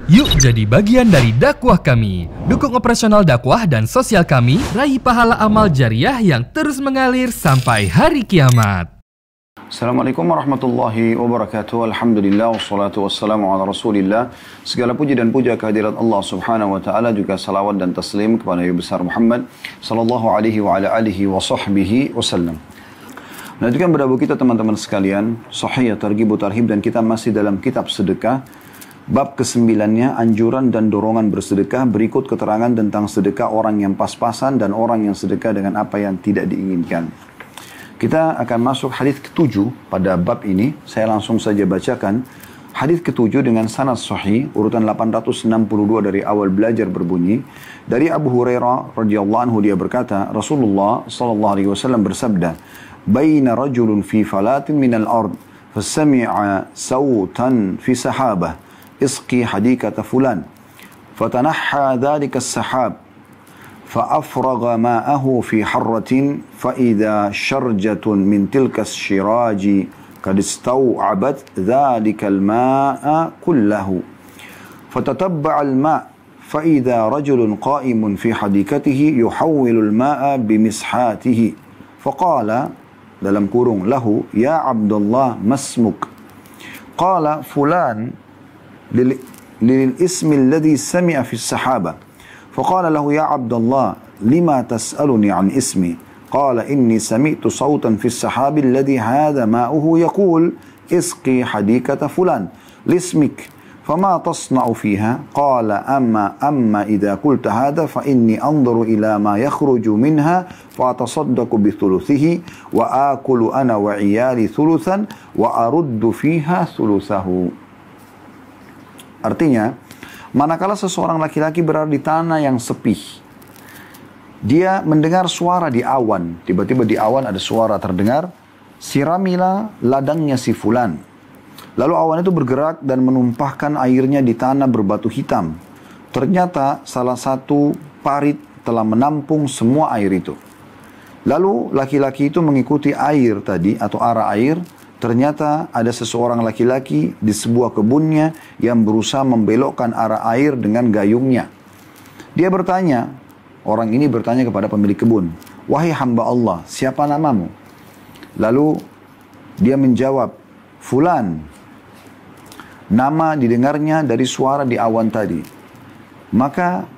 Yuk jadi bagian dari dakwah kami. Dukung operasional dakwah dan sosial kami, raih pahala amal jariah yang terus mengalir sampai hari kiamat. Assalamualaikum warahmatullahi wabarakatuh. Alhamdulillah wassalatu wassalamu ala rasulillah. Segala puji dan puja kehadirat Allah subhanahu wa ta'ala, juga salawat dan taslim kepada Nabi besar Muhammad sallallahu alaihi wa ala alihi wa sahbihi wasallam. Lanjutkan berdabu kita teman-teman sekalian, Sahih Targhib Tarhib, dan kita masih dalam kitab sedekah. Bab ke-9-nya, anjuran dan dorongan bersedekah. Berikut keterangan tentang sedekah orang yang pas-pasan dan orang yang sedekah dengan apa yang tidak diinginkan. Kita akan masuk hadis ke-7 pada bab ini. Saya langsung saja bacakan. Hadis ke-7 dengan sanad sahih, urutan 862 dari awal belajar berbunyi. Dari Abu Hurairah radhiyallahu anhu, dia berkata, Rasulullah sallallahu alaihi wasallam bersabda, "Baina rajulun fi falatin minal ard, fasami'a sawtan fi sahabah. اسقي حديقة فلان فتنحى ذلك السحاب فأفرغ ماءه في حرة فإذا شرجة من تلك الشراج قد استوعبت ذلك الماء كله فتتبع الماء فإذا رجل قائم في حديقته يحول الماء بمسحاته فقال dalam kurung له يا عبد الله ما اسمك قال فلان للاسم الذي سمع في السحابة فقال له يا عبد الله لما تسألني عن اسمي قال إني سمعت صوتا في السحاب الذي هذا ماؤه يقول اسقي حديقة فلان لاسمك فما تصنع فيها قال أما إذا قلت هذا فإني أنظر إلى ما يخرج منها فأتصدق بثلثه وآكل أنا وعيالي ثلثا وأرد فيها ثلثه. Artinya, manakala seseorang laki-laki berada di tanah yang sepi, dia mendengar suara di awan. Tiba-tiba di awan ada suara terdengar, siramilah ladangnya si fulan. Lalu awan itu bergerak dan menumpahkan airnya di tanah berbatu hitam. Ternyata salah satu parit telah menampung semua air itu. Lalu laki-laki itu mengikuti air tadi atau arah air. Ternyata ada seseorang laki-laki di sebuah kebunnya yang berusaha membelokkan arah air dengan gayungnya. Dia bertanya, orang ini bertanya kepada pemilik kebun, "Wahai hamba Allah, siapa namamu?" Lalu dia menjawab, "Fulan." Nama didengarnya dari suara di awan tadi. Maka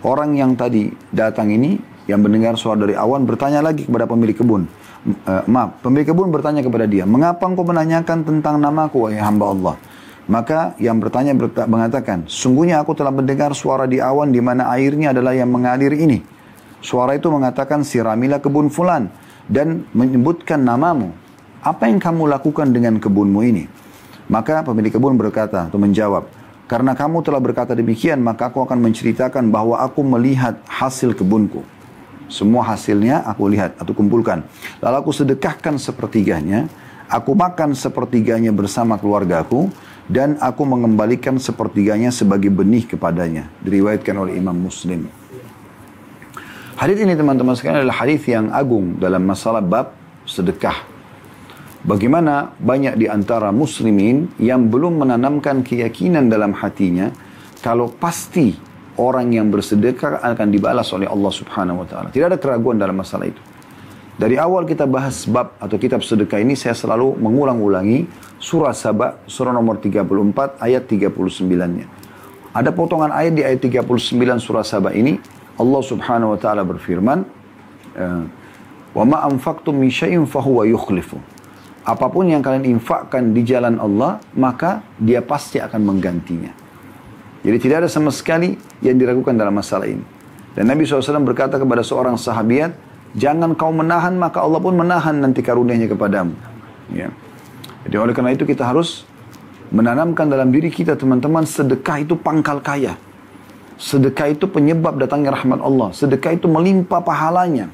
orang yang tadi datang ini, yang mendengar suara dari awan, bertanya lagi kepada pemilik kebun. Pemilik kebun bertanya kepada dia, "Mengapa engkau menanyakan tentang namaku, wahai hamba Allah?" Maka yang bertanya mengatakan, "Sungguhnya aku telah mendengar suara di awan di mana airnya adalah yang mengalir ini. Suara itu mengatakan, siramilah kebun fulan dan menyebutkan namamu. Apa yang kamu lakukan dengan kebunmu ini?" Maka pemilik kebun berkata atau menjawab, "Karena kamu telah berkata demikian, maka aku akan menceritakan bahwa aku melihat hasil kebunku. Semua hasilnya aku lihat atau kumpulkan. Lalu aku sedekahkan sepertiganya, aku makan sepertiganya bersama keluargaku, dan aku mengembalikan sepertiganya sebagai benih kepadanya." Diriwayatkan oleh Imam Muslim. Hadis ini teman-teman sekalian adalah hadis yang agung dalam masalah bab sedekah. Bagaimana banyak di antara muslimin yang belum menanamkan keyakinan dalam hatinya kalau pasti orang yang bersedekah akan dibalas oleh Allah subhanahu wa ta'ala. Tidak ada keraguan dalam masalah itu. Dari awal kita bahas bab atau kitab sedekah ini, saya selalu mengulang-ulangi surah Saba, surah nomor 34, ayat 39-nya. Ada potongan ayat di ayat 39 surah Saba ini, Allah subhanahu wa ta'ala berfirman, "Wa ma anfaqtum min syai'in fahuwa yukhlifu." Apapun yang kalian infakkan di jalan Allah, maka dia pasti akan menggantinya. Jadi tidak ada sama sekali yang diragukan dalam masalah ini. Dan Nabi SAW berkata kepada seorang sahabiat, "Jangan kau menahan, maka Allah pun menahan nanti karunia-Nya kepadamu." Ya. Jadi oleh karena itu kita harus menanamkan dalam diri kita, teman-teman, sedekah itu pangkal kaya. Sedekah itu penyebab datangnya rahmat Allah. Sedekah itu melimpah pahalanya.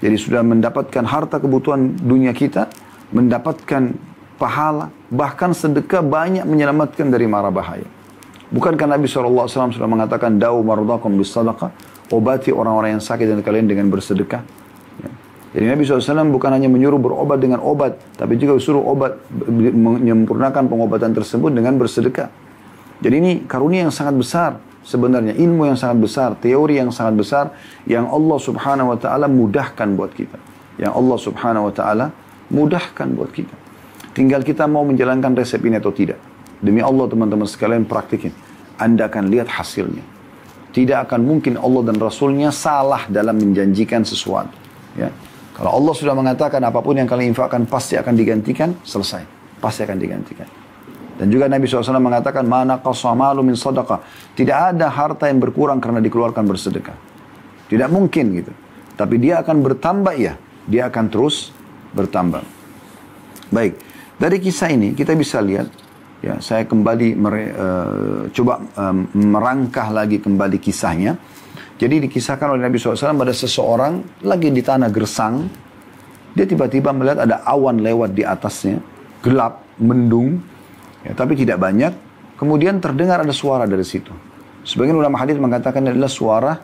Jadi sudah mendapatkan harta kebutuhan dunia kita, mendapatkan pahala, bahkan sedekah banyak menyelamatkan dari mara bahaya. Bukankah Nabi SAW sudah mengatakan, "Da'u mardakum bis sadaqah," obati orang-orang yang sakit dan kalian dengan bersedekah. Ya. Jadi Nabi SAW bukan hanya menyuruh berobat dengan obat, tapi juga suruh obat, menyempurnakan pengobatan tersebut dengan bersedekah. Jadi ini karunia yang sangat besar sebenarnya, ilmu yang sangat besar, teori yang sangat besar yang Allah Subhanahu wa taala mudahkan buat kita. Yang Allah Subhanahu wa taala mudahkan buat kita. Tinggal kita mau menjalankan resep ini atau tidak. Demi Allah teman-teman sekalian, praktikin. Anda akan lihat hasilnya. Tidak akan mungkin Allah dan Rasulnya salah dalam menjanjikan sesuatu. Ya. Kalau Allah sudah mengatakan apapun yang kalian infakkan pasti akan digantikan, selesai. Pasti akan digantikan. Dan juga Nabi SAW mengatakan, "Ma naqasa malu min sadaqah." Tidak ada harta yang berkurang karena dikeluarkan bersedekah. Tidak mungkin gitu. Tapi dia akan bertambah ya. Dia akan terus bertambah. Baik. Dari kisah ini kita bisa lihat, ya, saya kembali coba merangkah lagi kembali kisahnya. Jadi dikisahkan oleh Nabi SAW pada seseorang lagi di tanah gersang. Dia tiba-tiba melihat ada awan lewat di atasnya. Gelap, mendung. Ya, tapi tidak banyak. Kemudian terdengar ada suara dari situ. Sebagian ulama hadis mengatakan adalah suara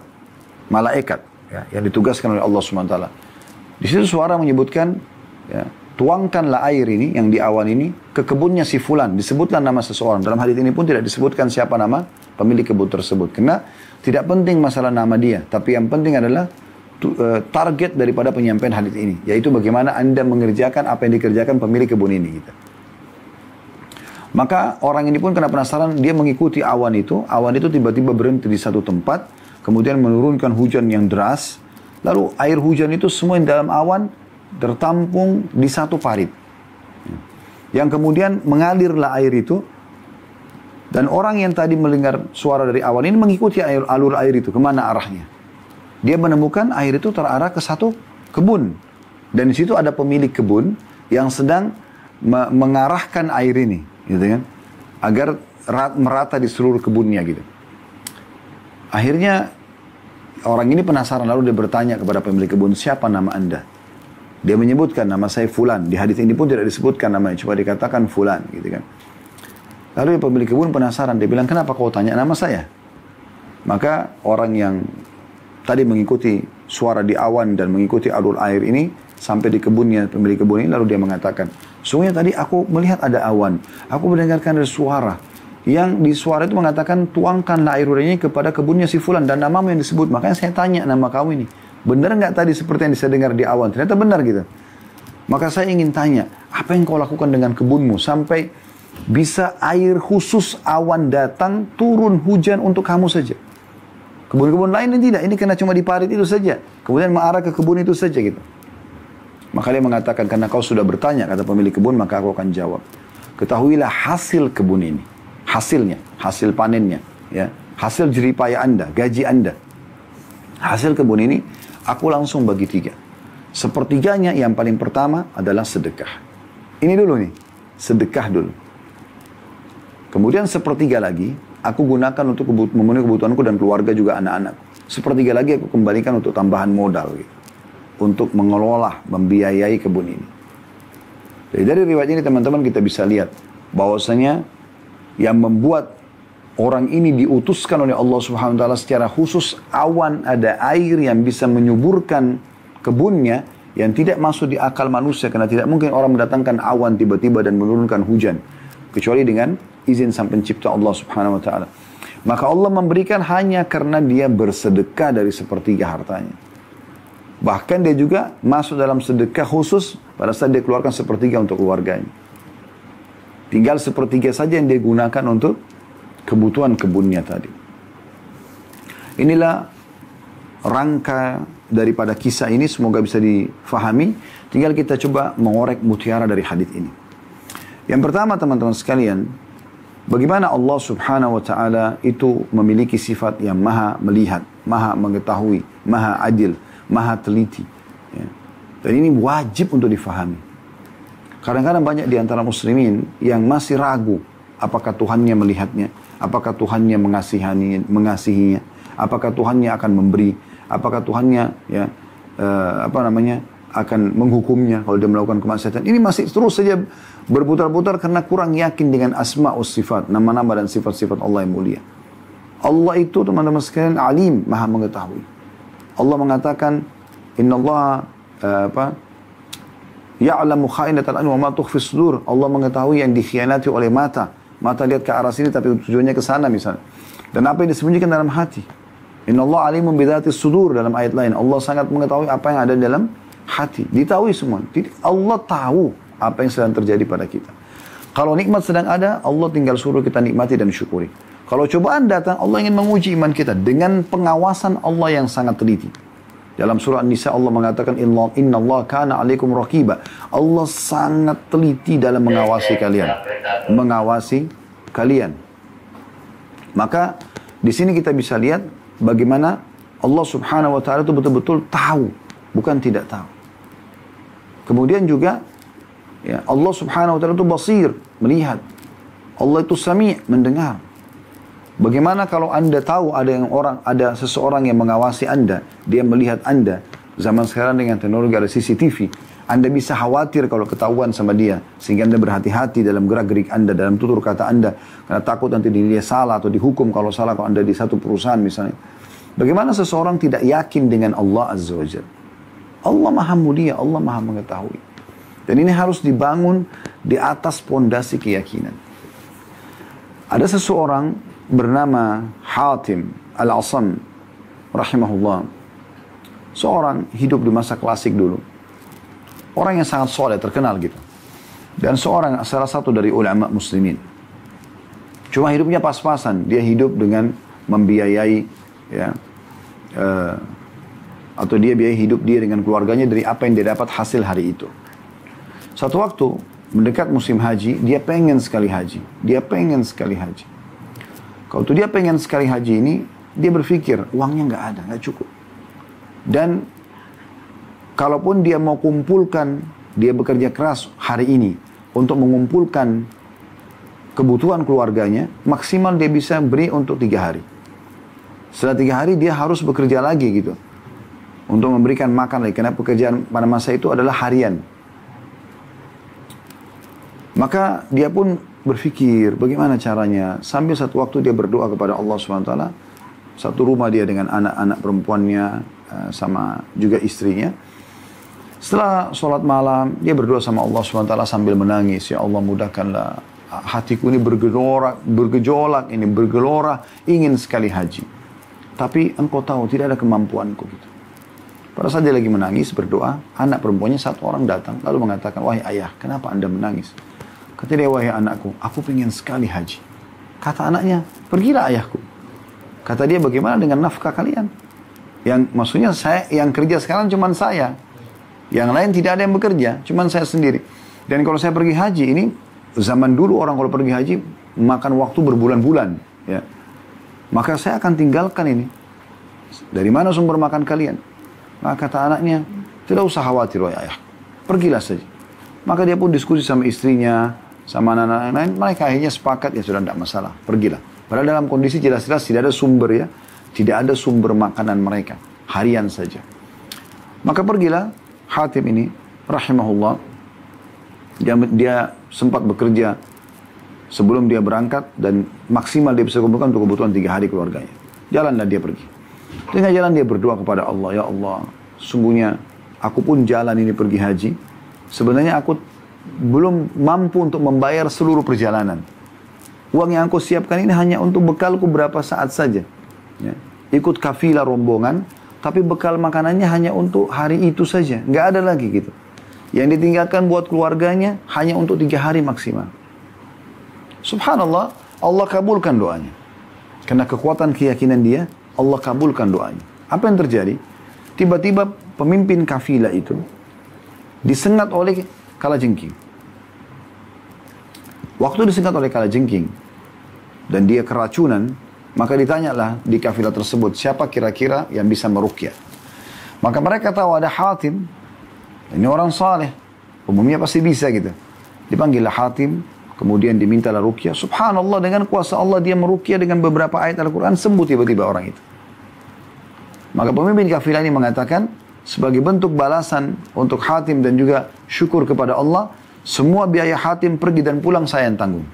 malaikat, ya, yang ditugaskan oleh Allah SWT. Di situ suara menyebutkan, ya, tuangkanlah air ini yang di awan ini ke kebunnya si fulan. Disebutlah nama seseorang. Dalam hadis ini pun tidak disebutkan siapa nama pemilik kebun tersebut. Karena tidak penting masalah nama dia. Tapi yang penting adalah target daripada penyampaian hadis ini. Yaitu bagaimana Anda mengerjakan apa yang dikerjakan pemilik kebun ini. Gitu. Maka orang ini pun kena penasaran, dia mengikuti awan itu. Awan itu tiba-tiba berhenti di satu tempat. Kemudian menurunkan hujan yang deras. Lalu air hujan itu semua yang dalam awan tertampung di satu parit. Yang kemudian mengalirlah air itu. Dan orang yang tadi mendengar suara dari awan ini mengikuti alur air itu. Kemana arahnya? Dia menemukan air itu terarah ke satu kebun. Dan di situ ada pemilik kebun yang sedang mengarahkan air ini. Gitu kan, agar merata di seluruh kebunnya gitu. Akhirnya orang ini penasaran, lalu dia bertanya kepada pemilik kebun, siapa nama Anda? Dia menyebutkan nama saya Fulan. Di hadis ini pun tidak disebutkan namanya, cuma dikatakan Fulan gitu kan. Lalu pemilik kebun penasaran, dia bilang, kenapa kau tanya nama saya? Maka orang yang tadi mengikuti suara di awan dan mengikuti alur air ini sampai di kebunnya pemilik kebun ini, lalu dia mengatakan, sungguhnya tadi aku melihat ada awan, aku mendengarkan ada suara, yang di suara itu mengatakan, tuangkanlah air hujan ini kepada kebunnya si Fulan, dan namamu yang disebut, makanya saya tanya nama kamu ini, benar nggak tadi seperti yang saya dengar di awan? Ternyata benar gitu. Maka saya ingin tanya, apa yang kau lakukan dengan kebunmu, sampai bisa air khusus awan datang, turun hujan untuk kamu saja. Kebun-kebun lain ini tidak, ini kena cuma di parit itu saja, kemudian mengarah ke kebun itu saja gitu. Maka dia mengatakan, karena kau sudah bertanya, kata pemilik kebun, maka aku akan jawab. Ketahuilah hasil kebun ini. Hasilnya, hasil panennya. Ya, hasil jeripaya Anda, gaji Anda. Hasil kebun ini, aku langsung bagi 3. Sepertiganya yang paling pertama adalah sedekah. Ini dulu nih, sedekah dulu. Kemudian sepertiga lagi, aku gunakan untuk memenuhi kebutuhanku dan keluarga juga anak-anak. Sepertiga lagi aku kembalikan untuk tambahan modal gitu. Untuk mengelola, membiayai kebun ini. Jadi dari riwayat ini teman-teman kita bisa lihat bahwasanya yang membuat orang ini diutuskan oleh Allah Subhanahu wa taala secara khusus awan, ada air yang bisa menyuburkan kebunnya yang tidak masuk di akal manusia, karena tidak mungkin orang mendatangkan awan tiba-tiba dan menurunkan hujan kecuali dengan izin sang pencipta Allah Subhanahu wa taala. Maka Allah memberikan hanya karena dia bersedekah dari sepertiga hartanya. Bahkan dia juga masuk dalam sedekah khusus pada saat dia keluarkan sepertiga untuk keluarganya. Tinggal sepertiga saja yang dia gunakan untuk kebutuhan kebunnya tadi. Inilah rangka daripada kisah ini, semoga bisa difahami. Tinggal kita coba mengorek mutiara dari hadis ini. Yang pertama teman-teman sekalian, bagaimana Allah Subhanahu wa taala itu memiliki sifat yang maha melihat, maha mengetahui, maha adil, maha teliti. Ya. Dan ini wajib untuk difahami. Kadang-kadang banyak di antara muslimin yang masih ragu apakah Tuhannya melihatnya, apakah Tuhannya mengasihinya, apakah Tuhannya akan memberi, apakah Tuhannya ya akan menghukumnya kalau dia melakukan kemaksiatan. Ini masih terus saja berputar-putar karena kurang yakin dengan asma'us sifat, nama-nama dan sifat-sifat Allah yang mulia. Allah itu teman-teman sekalian alim, maha mengetahui. Allah mengatakan, Inna Allah ya'lamu kha'inatal a'yun wa ma tukhfi sudur. Allah mengetahui yang dikhianati oleh mata Mata lihat ke arah sini tapi tujuannya ke sana misalnya. Dan apa yang disembunyikan dalam hati. Inna Allah alimun bidhatis sudur dalam ayat lain. Allah sangat mengetahui apa yang ada dalam hati. Ditahui semua. Allah tahu apa yang sedang terjadi pada kita. Kalau nikmat sedang ada, Allah tinggal suruh kita nikmati dan syukuri. Kalau cobaan datang, Allah ingin menguji iman kita dengan pengawasan Allah yang sangat teliti. Dalam surah An-Nisa Allah mengatakan Inna Allah kana alaikum raqiba. Allah sangat teliti dalam mengawasi kalian. Mengawasi kalian. Maka di sini kita bisa lihat bagaimana Allah Subhanahu wa taala itu betul-betul tahu, bukan tidak tahu. Kemudian juga ya, Allah Subhanahu wa taala itu basir, melihat. Allah itu sami', mendengar. Bagaimana kalau Anda tahu ada seseorang yang mengawasi Anda, dia melihat Anda. Zaman sekarang dengan teknologi ada CCTV, Anda bisa khawatir kalau ketahuan sama dia, sehingga Anda berhati-hati dalam gerak-gerik Anda, dalam tutur kata Anda, karena takut nanti dia salah atau dihukum kalau salah kalau Anda di satu perusahaan misalnya. Bagaimana seseorang tidak yakin dengan Allah Azza wa Jalla? Allah Maha Mulia, Allah Maha Mengetahui. Dan ini harus dibangun di atas pondasi keyakinan. Ada seseorang bernama Hatim Al-Asam rahimahullah. Seorang hidup di masa klasik dulu. Orang yang sangat soleh, terkenal gitu. Dan salah satu dari ulama muslimin. Cuma hidupnya pas-pasan. Dia hidup dengan membiayai ya, atau dia biayai hidup dia dengan keluarganya dari apa yang dia dapat hasil hari itu. Satu waktu mendekat musim haji, dia pengen sekali haji. Kalau tuh dia pengen sekali haji ini, dia berpikir uangnya nggak ada, nggak cukup. Dan kalaupun dia mau kumpulkan, dia bekerja keras hari ini untuk mengumpulkan kebutuhan keluarganya, maksimal dia bisa beri untuk 3 hari. Setelah 3 hari dia harus bekerja lagi gitu untuk memberikan makan lagi, karena pekerjaan pada masa itu adalah harian. Maka dia pun berpikir bagaimana caranya. Sambil satu waktu dia berdoa kepada Allah SWT. Satu rumah dia dengan anak-anak perempuannya sama juga istrinya. Setelah sholat malam dia berdoa sama Allah SWT sambil menangis. Ya Allah, mudahkanlah hatiku ini bergejolak ini, bergelora, ingin sekali haji. Tapi engkau tahu tidak ada kemampuanku gitu. Pada saat dia lagi menangis berdoa, anak perempuannya satu orang datang lalu mengatakan, wahai ayah, kenapa anda menangis? Kata dia, wahai anakku, aku pengen sekali haji. Kata anaknya, pergilah ayahku. Kata dia, bagaimana dengan nafkah kalian? Yang maksudnya saya yang kerja sekarang cuma saya. Yang lain tidak ada yang bekerja, cuma saya sendiri. Dan kalau saya pergi haji, ini zaman dulu orang kalau pergi haji makan waktu berbulan-bulan. Ya. Maka saya akan tinggalkan ini. Dari mana sumber makan kalian? Maka kata anaknya, tidak usah khawatir wahai ayah. Pergilah saja. Maka dia pun diskusi sama istrinya, sama anak-anak lain, mereka akhirnya sepakat, ya sudah tidak masalah, pergilah. Padahal dalam kondisi jelas-jelas tidak ada sumber ya, tidak ada sumber makanan mereka, harian saja. Maka pergilah Hatim ini, rahimahullah, dia sempat bekerja sebelum dia berangkat, dan maksimal dia bisa kumpulkan untuk kebutuhan 3 hari keluarganya. Jalanlah dia pergi. Tengah jalan dia berdoa kepada Allah, ya Allah, sungguhnya aku pun jalan ini pergi haji, sebenarnya aku belum mampu untuk membayar seluruh perjalanan. Uang yang aku siapkan ini hanya untuk bekalku berapa saat saja. Ya. Ikut kafilah rombongan, tapi bekal makanannya hanya untuk hari itu saja. Nggak ada lagi gitu. Yang ditinggalkan buat keluarganya hanya untuk 3 hari maksimal. Subhanallah, Allah kabulkan doanya. Karena kekuatan keyakinan dia, Allah kabulkan doanya. Apa yang terjadi? Tiba-tiba pemimpin kafilah itu disengat oleh kalajengking. Waktu disengat oleh kalajengking dan dia keracunan, maka ditanyalah di kafilah tersebut, siapa kira-kira yang bisa meruqyah. Maka mereka tahu ada Hatim, ini orang saleh, umumnya pasti bisa gitu. Dipanggillah Hatim, kemudian dimintalah ruqyah. Subhanallah, dengan kuasa Allah dia meruqyah dengan beberapa ayat Al-Quran, sembuh tiba-tiba orang itu. Maka pemimpin kafilah ini mengatakan, sebagai bentuk balasan untuk Hatim dan juga syukur kepada Allah, semua biaya Hatim pergi dan pulang saya yang tanggung.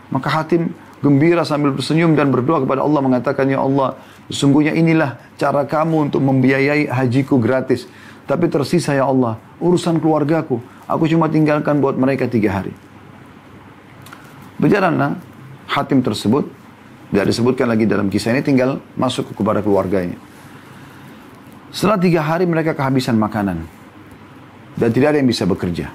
Maka Hatim gembira sambil tersenyum dan berdoa kepada Allah, mengatakan, ya Allah, sesungguhnya inilah cara kamu untuk membiayai hajiku gratis. Tapi tersisa ya Allah, urusan keluargaku, aku cuma tinggalkan buat mereka 3 hari. Berjalanlah Hatim tersebut, tidak disebutkan lagi dalam kisah ini, tinggal masuk kepada keluarganya. Setelah 3 hari mereka kehabisan makanan dan tidak ada yang bisa bekerja.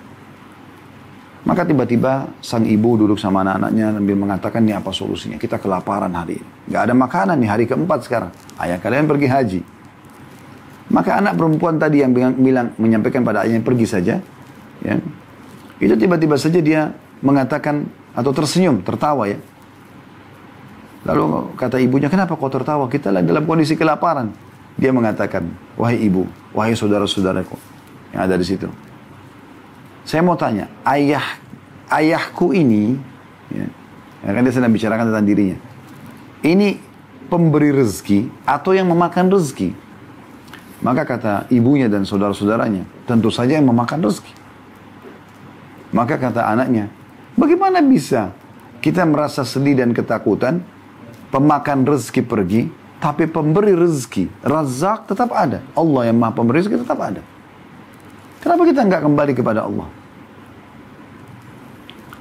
Maka tiba-tiba sang ibu duduk sama anak-anaknya sambil mengatakan, ini apa solusinya? Kita kelaparan hari ini. Gak ada makanan nih, hari keempat sekarang. Ayah kalian pergi haji. Maka anak perempuan tadi yang menyampaikan pada ayahnya pergi saja, ya, itu tiba-tiba saja dia mengatakan atau tersenyum, tertawa ya. Lalu kata ibunya, kenapa kau tertawa? Kita lagi dalam kondisi kelaparan. Dia mengatakan, wahai ibu, wahai saudara-saudaraku yang ada di situ. Saya mau tanya, ayahku ini, ya kan dia sedang bicarakan tentang dirinya. Ini pemberi rezeki atau yang memakan rezeki? Maka kata ibunya dan saudara-saudaranya, tentu saja yang memakan rezeki. Maka kata anaknya, bagaimana bisa kita merasa sedih dan ketakutan, pemakan rezeki pergi, tapi pemberi rezeki, Razak tetap ada. Allah yang maha pemberi rezeki tetap ada. Kenapa kita nggak kembali kepada Allah?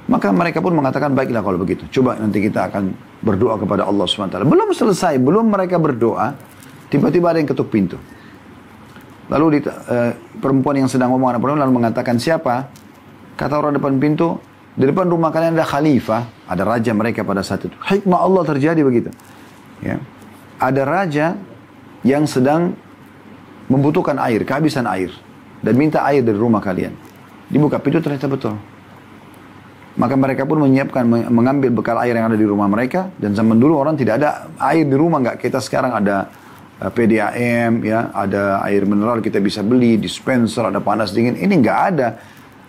Maka mereka pun mengatakan, baiklah kalau begitu. Coba nanti kita akan berdoa kepada Allah SWT. Belum selesai, belum mereka berdoa, tiba-tiba ada yang ketuk pintu. Lalu perempuan yang sedang ngomong anak perempuan lalu mengatakan, siapa? Kata orang depan pintu, di depan rumah kalian ada khalifah, ada raja mereka pada saat itu. Hikmah Allah terjadi begitu. Ya. Ada raja yang sedang membutuhkan air, kehabisan air. Dan minta air dari rumah kalian. Dibuka pintu ternyata betul. Maka mereka pun menyiapkan, mengambil bekal air yang ada di rumah mereka. Dan zaman dulu orang tidak ada air di rumah, nggak. Kita sekarang ada PDAM, ya, ada air mineral kita bisa beli, dispenser, ada panas dingin. Ini nggak ada.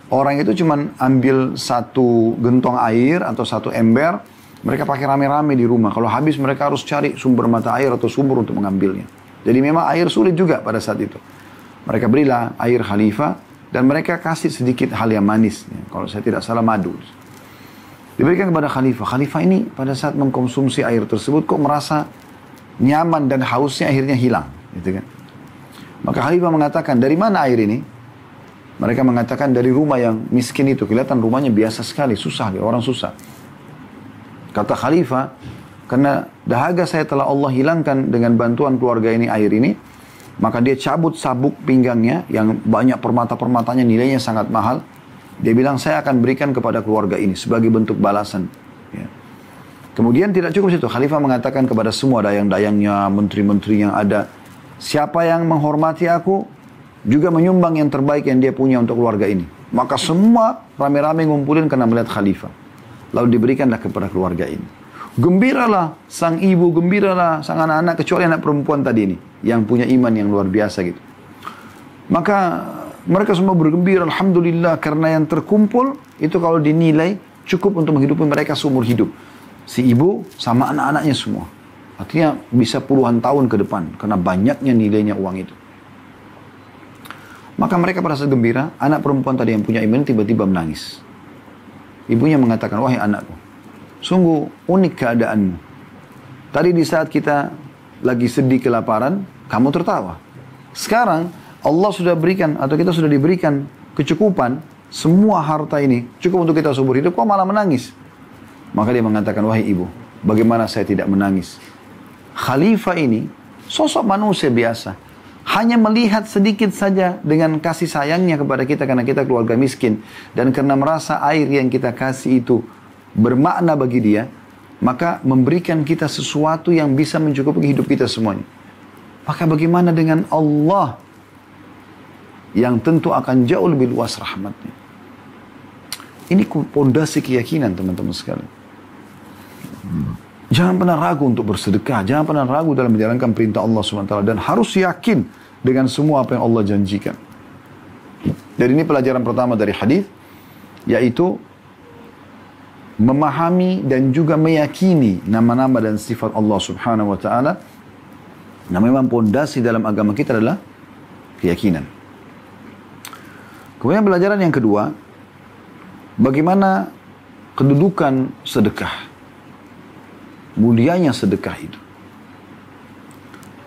Orang itu cuma ambil satu gentong air atau satu ember, mereka pakai rame-rame di rumah. Kalau habis mereka harus cari sumber mata air atau sumur untuk mengambilnya. Jadi memang air sulit juga pada saat itu. Mereka berilah air khalifah dan mereka kasih sedikit hal yang manis. Ya. Kalau saya tidak salah madu. Diberikan kepada khalifah. Khalifah ini pada saat mengkonsumsi air tersebut kok merasa nyaman dan hausnya akhirnya hilang. Gitu kan. Maka khalifah mengatakan, dari mana air ini? Mereka mengatakan dari rumah yang miskin itu. Kelihatan rumahnya biasa sekali, susah, orang susah. Kata khalifah, karena dahaga saya telah Allah hilangkan dengan bantuan keluarga ini air ini, maka dia cabut sabuk pinggangnya yang banyak permata-permatanya nilainya sangat mahal. Dia bilang, saya akan berikan kepada keluarga ini sebagai bentuk balasan. Ya. Kemudian tidak cukup situ. Khalifah mengatakan kepada semua dayang-dayangnya, menteri-menteri yang ada, siapa yang menghormati aku, juga menyumbang yang terbaik yang dia punya untuk keluarga ini. Maka semua rame-rame ngumpulin karena melihat khalifah. Lalu diberikanlah kepada keluarga ini. Gembiralah sang ibu, gembiralah sang anak-anak, kecuali anak perempuan tadi ini, yang punya iman yang luar biasa gitu. Maka mereka semua bergembira, alhamdulillah, karena yang terkumpul itu kalau dinilai cukup untuk menghidupi mereka seumur hidup. Si ibu sama anak-anaknya semua. Artinya bisa puluhan tahun ke depan, karena banyaknya nilainya uang itu. Maka mereka pada saat gembira, anak perempuan tadi yang punya iman tiba-tiba menangis. Ibunya mengatakan, wahai anakku, sungguh unik keadaanmu. Tadi di saat kita lagi sedih kelaparan, kamu tertawa. Sekarang Allah sudah berikan atau kita sudah diberikan kecukupan, semua harta ini cukup untuk kita seumur hidup, kok malah menangis? Maka dia mengatakan, wahai ibu, bagaimana saya tidak menangis? Khalifah ini sosok manusia biasa, hanya melihat sedikit saja dengan kasih sayangnya kepada kita karena kita keluarga miskin, dan karena merasa air yang kita kasih itu bermakna bagi dia, maka memberikan kita sesuatu yang bisa mencukupi hidup kita semuanya. Maka bagaimana dengan Allah yang tentu akan jauh lebih luas rahmatnya? Ini pondasi keyakinan teman-teman sekalian. Jangan pernah ragu untuk bersedekah, jangan pernah ragu dalam menjalankan perintah Allah SWT, dan harus yakin dengan semua apa yang Allah janjikan. Dan ini pelajaran pertama dari hadis, yaitu memahami dan juga meyakini nama-nama dan sifat Allah Subhanahu wa taala. Nah, memang pondasi dalam agama kita adalah keyakinan. Kemudian pelajaran yang kedua, bagaimana kedudukan sedekah, mulianya sedekah itu.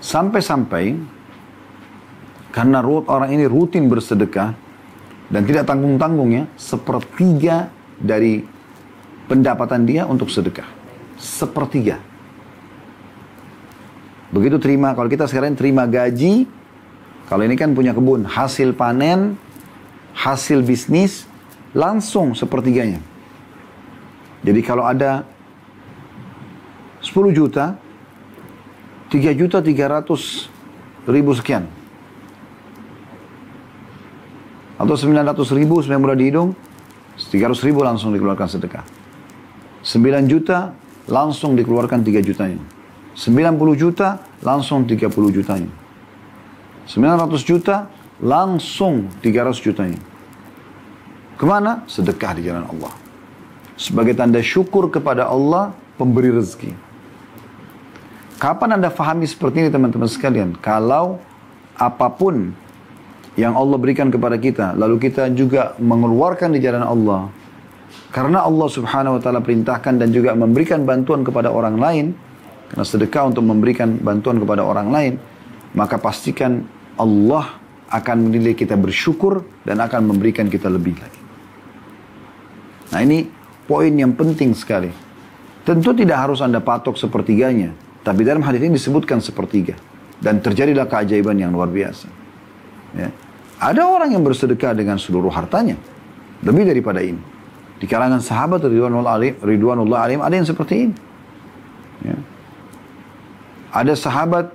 Sampai-sampai karena orang ini rutin bersedekah dan tidak tanggung-tanggung ya, sepertiga dari pendapatan dia untuk sedekah. Sepertiga. Begitu terima, kalau kita sekarang terima gaji, kalau ini kan punya kebun, hasil panen, hasil bisnis, langsung sepertiganya. Jadi kalau ada 10 juta, 3.300.000 sekian. Atau 900.000, supaya mudah dihitung, 300.000 langsung dikeluarkan sedekah. 9 juta, langsung dikeluarkan 3 jutanya. 90 juta, langsung 30 jutanya. 900 juta, langsung 300 jutanya. Kemana? Sedekah di jalan Allah. Sebagai tanda syukur kepada Allah, pemberi rezeki. Kapan Anda fahami seperti ini teman-teman sekalian? Kalau apapun yang Allah berikan kepada kita, lalu kita juga mengeluarkan di jalan Allah. Karena Allah subhanahu wa ta'ala perintahkan dan juga memberikan bantuan kepada orang lain, karena sedekah untuk memberikan bantuan kepada orang lain, maka pastikan Allah akan menilai kita bersyukur dan akan memberikan kita lebih lagi. Nah ini poin yang penting sekali. Tentu tidak harus Anda patok sepertiganya, tapi dalam hadis ini disebutkan sepertiga. Dan terjadilah keajaiban yang luar biasa. Ya. Ada orang yang bersedekah dengan seluruh hartanya, lebih daripada ini. Di kalangan sahabat Ridwanullah alim ada yang seperti ini. Ya. Ada sahabat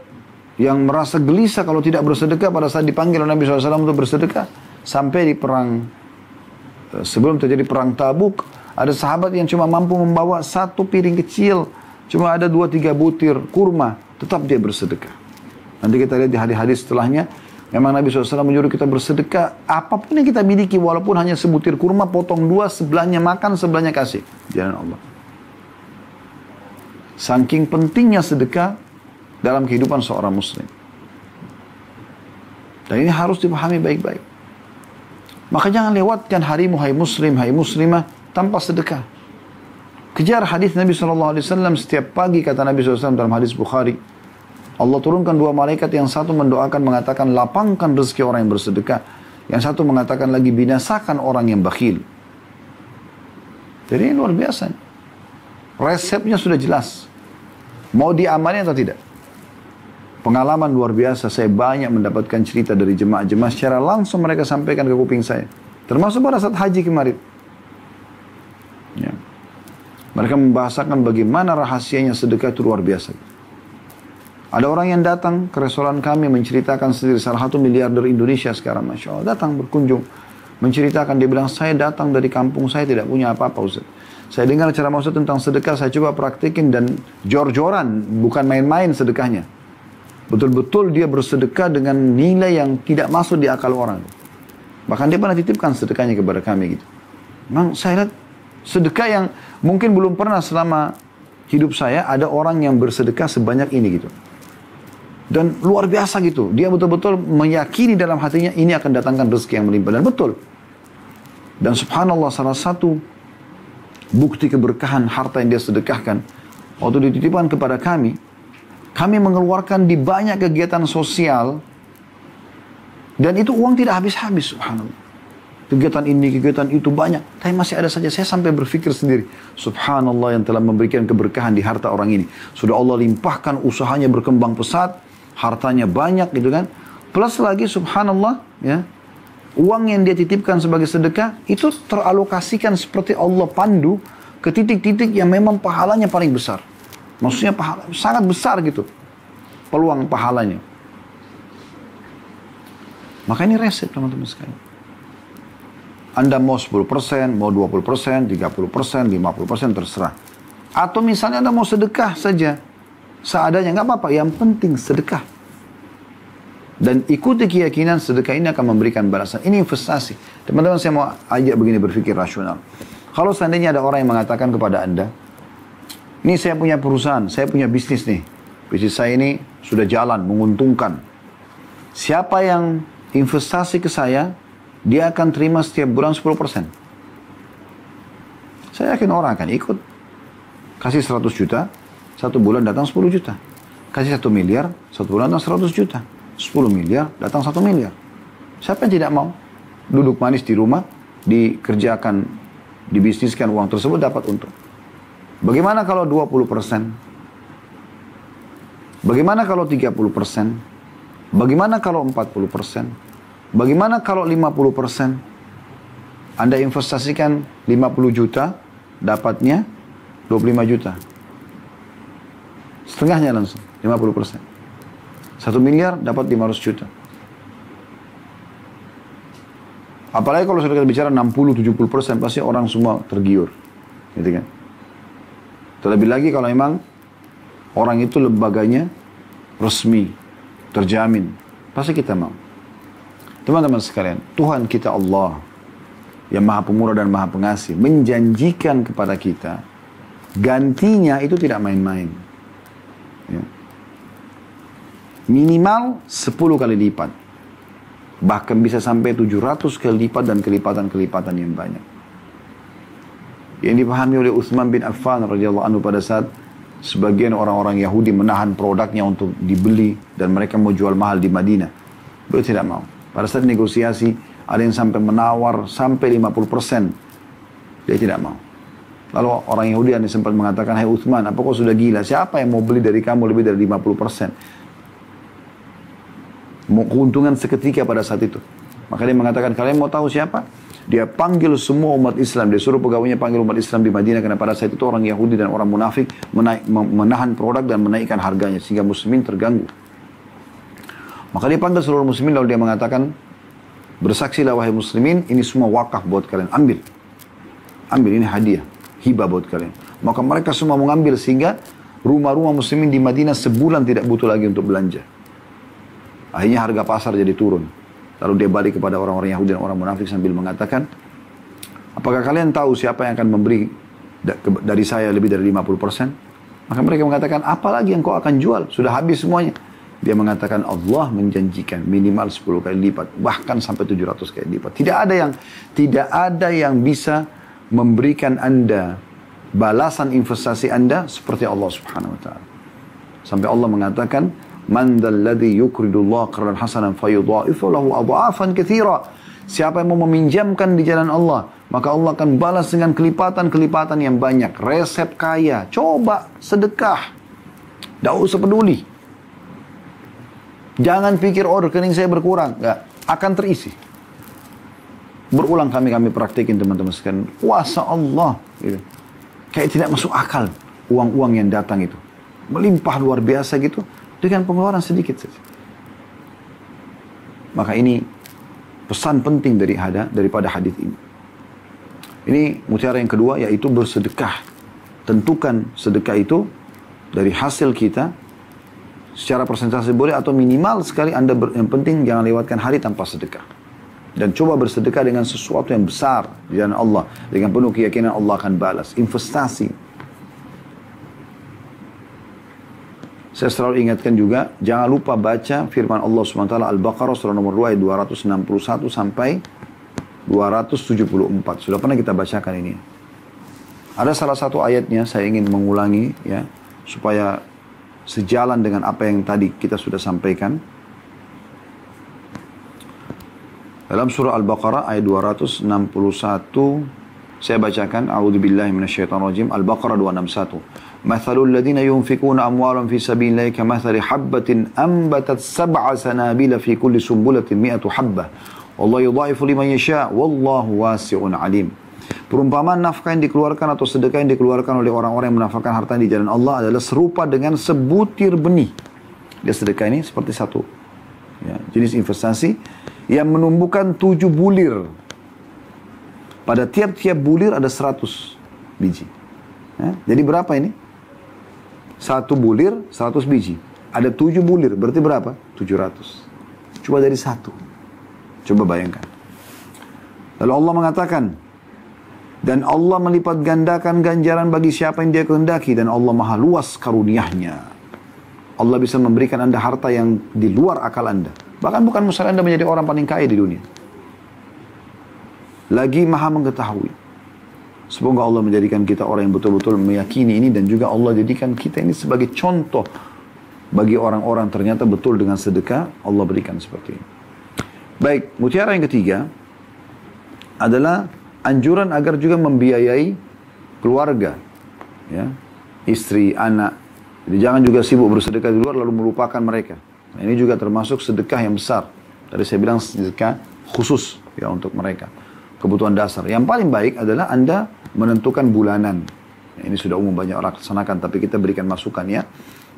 yang merasa gelisah kalau tidak bersedekah pada saat dipanggil oleh Nabi SAW untuk bersedekah. Sampai di perang, sebelum terjadi perang Tabuk, ada sahabat yang cuma mampu membawa 1 piring kecil, cuma ada 2-3 butir kurma, tetap dia bersedekah. Nanti kita lihat di hadis-hadis setelahnya, memang Nabi SAW menyuruh kita bersedekah, apapun yang kita miliki, walaupun hanya sebutir kurma, potong 2, sebelahnya makan, sebelahnya kasih. Jalan Allah. Saking pentingnya sedekah dalam kehidupan seorang muslim. Dan ini harus dipahami baik-baik. Maka jangan lewatkan harimu, hai muslim, hai muslimah, tanpa sedekah. Kejar hadis Nabi SAW setiap pagi, kata Nabi SAW dalam hadis Bukhari. Allah turunkan 2 malaikat, yang satu mendoakan mengatakan lapangkan rezeki orang yang bersedekah. Yang satu mengatakan lagi binasakan orang yang bakhil. Jadi ini luar biasa. Resepnya sudah jelas. Mau diamalin atau tidak? Pengalaman luar biasa, saya banyak mendapatkan cerita dari jemaah-jemaah secara langsung mereka sampaikan ke kuping saya. Termasuk pada saat haji kemarin. Ya. Mereka membahasakan bagaimana rahasianya sedekah itu luar biasa. Ada orang yang datang ke restoran kami menceritakan sendiri, salah satu miliarder Indonesia sekarang, Masya Allah, datang berkunjung. Menceritakan, dia bilang, saya datang dari kampung saya tidak punya apa-apa Ustaz. Saya dengar ceramah Ustaz tentang sedekah, saya coba praktikin dan jor-joran, bukan main-main sedekahnya. Betul-betul dia bersedekah dengan nilai yang tidak masuk di akal orang. Bahkan dia pernah titipkan sedekahnya kepada kami gitu. Memang saya lihat sedekah yang mungkin belum pernah selama hidup saya ada orang yang bersedekah sebanyak ini gitu. Dan luar biasa gitu. Dia betul-betul meyakini dalam hatinya ini akan datangkan rezeki yang melimpah. Dan betul. Dan subhanallah salah satu bukti keberkahan harta yang dia sedekahkan. Waktu dititipkan kepada kami mengeluarkan di banyak kegiatan sosial. Dan itu uang tidak habis-habis subhanallah. Kegiatan ini, kegiatan itu banyak. Tapi masih ada saja. Saya sampai berpikir sendiri. Subhanallah yang telah memberikan keberkahan di harta orang ini. Sudah Allah limpahkan usahanya berkembang pesat. Hartanya banyak gitu kan. Plus lagi subhanallah ya. Uang yang dia titipkan sebagai sedekah. Itu teralokasikan seperti Allah pandu. Ke titik-titik yang memang pahalanya paling besar. Maksudnya pahala, sangat besar gitu. Peluang pahalanya. Maka ini resep teman-teman sekalian. Anda mau 10%, mau 20%, 30%, 50% terserah. Atau misalnya Anda mau sedekah saja. Seadanya, nggak apa-apa. Yang penting sedekah. Dan ikuti keyakinan sedekah ini akan memberikan balasan. Ini investasi. Teman-teman saya mau ajak begini berpikir rasional. Kalau seandainya ada orang yang mengatakan kepada Anda, ini saya punya perusahaan, saya punya bisnis nih. Bisnis saya ini sudah jalan, menguntungkan. Siapa yang investasi ke saya, dia akan terima setiap bulan 10%. Saya yakin orang akan ikut. Kasih 100 juta, 1 bulan datang 10 juta. Kasih 1 miliar, 1 bulan datang 100 juta. 10 miliar, datang 1 miliar. Siapa yang tidak mau? Duduk manis di rumah, dikerjakan, dibisniskan uang tersebut, dapat untung. Bagaimana kalau 20%? Bagaimana kalau 30%? Bagaimana kalau 40%? Bagaimana kalau 50%? Anda investasikan 50 juta, dapatnya 25 juta. Setengahnya langsung, 50%. 1 miliar dapat 500 juta. Apalagi kalau sudah kita bicara 60-70%, pasti orang semua tergiur. Gitu kan? Terlebih lagi kalau memang orang itu lembaganya resmi, terjamin. Pasti kita mau. Teman-teman sekalian, Tuhan kita Allah yang Maha Pemurah dan Maha Pengasih menjanjikan kepada kita gantinya itu tidak main-main. Ya. Minimal 10 kali lipat. Bahkan bisa sampai 700 kali lipat dan kelipatan-kelipatan yang banyak. Yang dipahami oleh Utsman bin Affan radhiyallahu anhu pada saat sebagian orang-orang Yahudi menahan produknya untuk dibeli dan mereka mau jual mahal di Madinah. Beliau tidak mau. Pada saat negosiasi, ada yang sampai menawar sampai 50%. Dia tidak mau. Lalu orang Yahudi yang sempat mengatakan, "Hai Utsman, apa kau sudah gila? Siapa yang mau beli dari kamu lebih dari 50%? Mau keuntungan seketika pada saat itu." Maka dia mengatakan, "Kalian mau tahu siapa?" Dia panggil semua umat Islam. Dia suruh pegawainya panggil umat Islam di Madinah. Karena pada saat itu orang Yahudi dan orang munafik menahan produk dan menaikkan harganya. Sehingga muslimin terganggu. Maka dia panggil seluruh muslimin lalu dia mengatakan, "Bersaksilah wahai muslimin, ini semua wakaf buat kalian. Ambil. Ambil, ini hadiah. Hibah buat kalian." Maka mereka semua mengambil sehingga rumah-rumah muslimin di Madinah sebulan tidak butuh lagi untuk belanja. Akhirnya harga pasar jadi turun. Lalu dia balik kepada orang-orang Yahudi dan orang munafik sambil mengatakan, "Apakah kalian tahu siapa yang akan memberi dari saya lebih dari 50%? Maka mereka mengatakan, "Apalagi yang kau akan jual? Sudah habis semuanya." Dia mengatakan, "Allah menjanjikan minimal 10 kali lipat, bahkan sampai 700 kali lipat. Tidak ada yang bisa memberikan Anda balasan investasi Anda seperti Allah Subhanahu wa taala." Sampai Allah mengatakan, "Man dzalladzi yuqridullah qardan hasanan fayudha'ifu lahu adha'afan katsira." Siapa yang mau meminjamkan di jalan Allah, maka Allah akan balas dengan kelipatan-kelipatan yang banyak. Resep kaya, coba sedekah. Tidak usah peduli. Jangan pikir, "Oh, rekening saya berkurang." Enggak, akan terisi. Berulang kami praktekin teman-teman sekalian. Kuasa Allah. Gitu. Kayak tidak masuk akal uang-uang yang datang itu. Melimpah luar biasa gitu. Dengan pengeluaran sedikit saja. Maka ini pesan penting daripada hadis ini. Ini mutiara yang kedua, yaitu bersedekah. Tentukan sedekah itu dari hasil kita, secara persentase boleh atau minimal sekali Anda yang penting jangan lewatkan hari tanpa sedekah. Dan coba bersedekah dengan sesuatu yang besar di jalan Allah. Dengan penuh keyakinan Allah akan balas. Investasi. Saya selalu ingatkan juga, jangan lupa baca firman Allah SWT Al-Baqarah surah nomor 2 ayat 261 sampai 274. Sudah pernah kita bacakan ini. Ada salah satu ayatnya saya ingin mengulangi ya, supaya sejalan dengan apa yang tadi kita sudah sampaikan. Dalam surah Al-Baqarah ayat 261 saya bacakan, A'udzubillahi minasyaitonirrajim, Al-Baqarah 261. Mathalul ladzina yunfikuna amwalan fi sabilillahi kamathali habbatin ambatat sab'a sanabila fi kulli sumbulatin mi'atu habbah. Wallahu yudha'ifu liman yasha' wallahu wasi'un 'alim. Perumpamaan nafkah yang dikeluarkan atau sedekah yang dikeluarkan oleh orang-orang yang menafkahkan harta di jalan Allah adalah serupa dengan sebutir benih. Dia sedekah ini seperti satu ya, jenis investasi yang menumbuhkan 7 bulir. Pada tiap-tiap bulir ada 100 biji. Ya, jadi berapa ini? 1 bulir, 100 biji. Ada 7 bulir, berarti berapa? 700. Coba dari 1. Coba bayangkan. Lalu Allah mengatakan, dan Allah melipat gandakan ganjaran bagi siapa yang dia kehendaki. Dan Allah maha luas karuniahnya. Allah bisa memberikan Anda harta yang di luar akal Anda. Bahkan bukan mustahil Anda menjadi orang paling kaya di dunia. Lagi maha mengetahui. Semoga Allah menjadikan kita orang yang betul-betul meyakini ini. Dan juga Allah jadikan kita ini sebagai contoh. Bagi orang-orang ternyata betul dengan sedekah. Allah berikan seperti ini. Baik, mutiara yang ketiga. Adalah anjuran agar juga membiayai keluarga. ya, istri, anak. Jadi jangan juga sibuk bersedekah di luar lalu melupakan mereka. Nah, ini juga termasuk sedekah yang besar. Tadi saya bilang sedekah khusus ya untuk mereka. Kebutuhan dasar. Yang paling baik adalah Anda menentukan bulanan. Nah, ini sudah umum banyak orang laksanakan, tapi kita berikan masukan ya.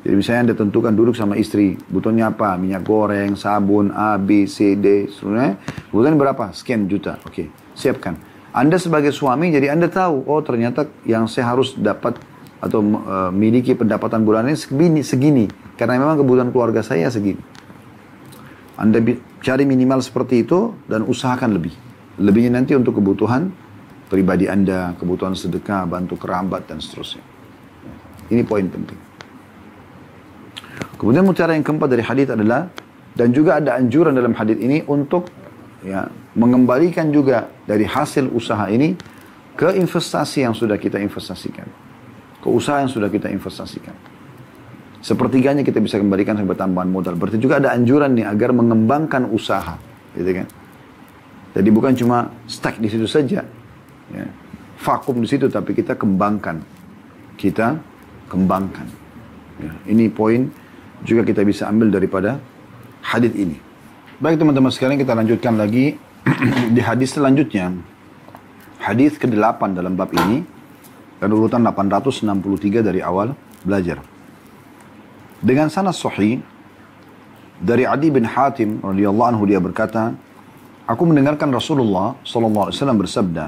Jadi misalnya Anda tentukan duduk sama istri, butuhnya apa? Minyak goreng, sabun, A, B, C, D, seterusnya. Kebutuhan berapa? Sekian juta. Oke, siapkan. Anda sebagai suami, jadi Anda tahu, oh ternyata yang saya harus dapat atau miliki pendapatan bulanan ini segini. Karena memang kebutuhan keluarga saya segini. Anda cari minimal seperti itu dan usahakan lebih. Lebihnya nanti untuk kebutuhan pribadi Anda, kebutuhan sedekah, bantu kerabat, dan seterusnya. Ini poin penting. Kemudian mutiara yang keempat dari hadis adalah, dan juga ada anjuran dalam hadis ini untuk ya, mengembalikan juga dari hasil usaha ini ke investasi yang sudah kita investasikan. Ke usaha yang sudah kita investasikan. Sepertiganya kita bisa kembalikan sebagai tambahan modal. Berarti juga ada anjuran nih agar mengembangkan usaha. Gitu kan? Jadi bukan cuma stuck di situ saja. Ya. Vakum di situ, tapi kita kembangkan. Kita kembangkan. Ya. Ini poin juga kita bisa ambil daripada hadis ini. Baik teman-teman sekalian, kita lanjutkan lagi di hadis selanjutnya. Hadis ke-8 dalam bab ini dan urutan 863 dari awal belajar. Dengan sanad sahih dari Adi bin Hatim radhiyallahu anhu, dia berkata, aku mendengarkan Rasulullah sallallahu alaihi wasallam bersabda,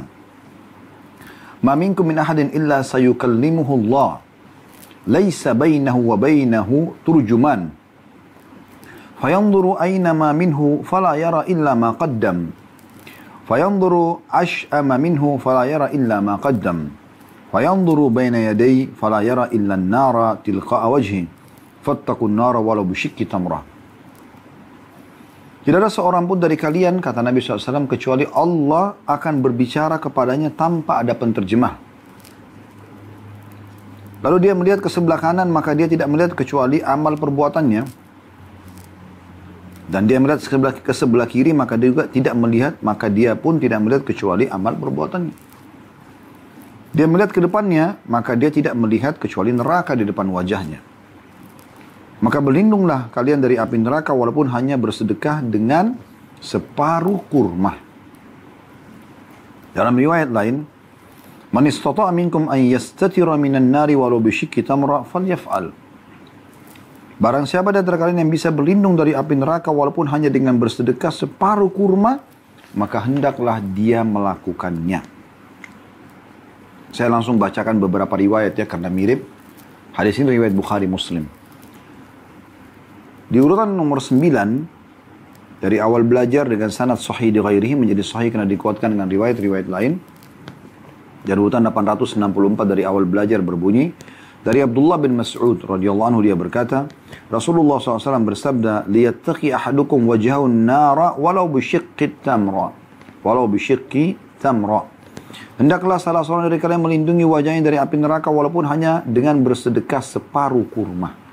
"Ma minkum min ahadin illa sayukallimuhu Allah. Laisa bainahu wa bainahu turjuman. Fayanzuru aina ma minhu fala yara illa ma qaddam. Fayanzuru ash'ama minhu fala yara illa ma qaddam. Fayanzuru baina yaday fala yara illa an-nara tilqa'a wajhi. Fattaqun nara walau bisyikki tamrah." Tidak ada seorang pun dari kalian, kata Nabi SAW, kecuali Allah akan berbicara kepadanya tanpa ada penterjemah. Lalu dia melihat ke sebelah kanan, maka dia tidak melihat kecuali amal perbuatannya. Dan dia melihat ke sebelah kiri, maka dia juga tidak melihat, maka dia pun tidak melihat kecuali amal perbuatannya. Dia melihat ke depannya, maka dia tidak melihat kecuali neraka di depan wajahnya. Maka berlindunglah kalian dari api neraka walaupun hanya bersedekah dengan separuh kurma. Dalam riwayat lain, "Man istata'a minkum an yastatira minan nari walau bisyikki tamra falyaf'al." Barang siapa di antara kalian yang bisa berlindung dari api neraka walaupun hanya dengan bersedekah separuh kurma, maka hendaklah dia melakukannya. Saya langsung bacakan beberapa riwayat ya karena mirip. Hadis ini riwayat Bukhari Muslim. Di urutan nomor 9 dari awal belajar dengan sanad sahih di ghairihi, menjadi sahih karena dikuatkan dengan riwayat-riwayat lain. Dan urutan 864 dari awal belajar berbunyi, dari Abdullah bin Mas'ud radhiyallahu anhu, dia berkata, Rasulullah SAW bersabda, "Liyattaqi ahadukum wajhahu an-nara walau bisyikki tamra." Walau bisyikki tamra. Hendaklah salah seorang dari kalian melindungi wajahnya dari api neraka walaupun hanya dengan bersedekah separuh kurma.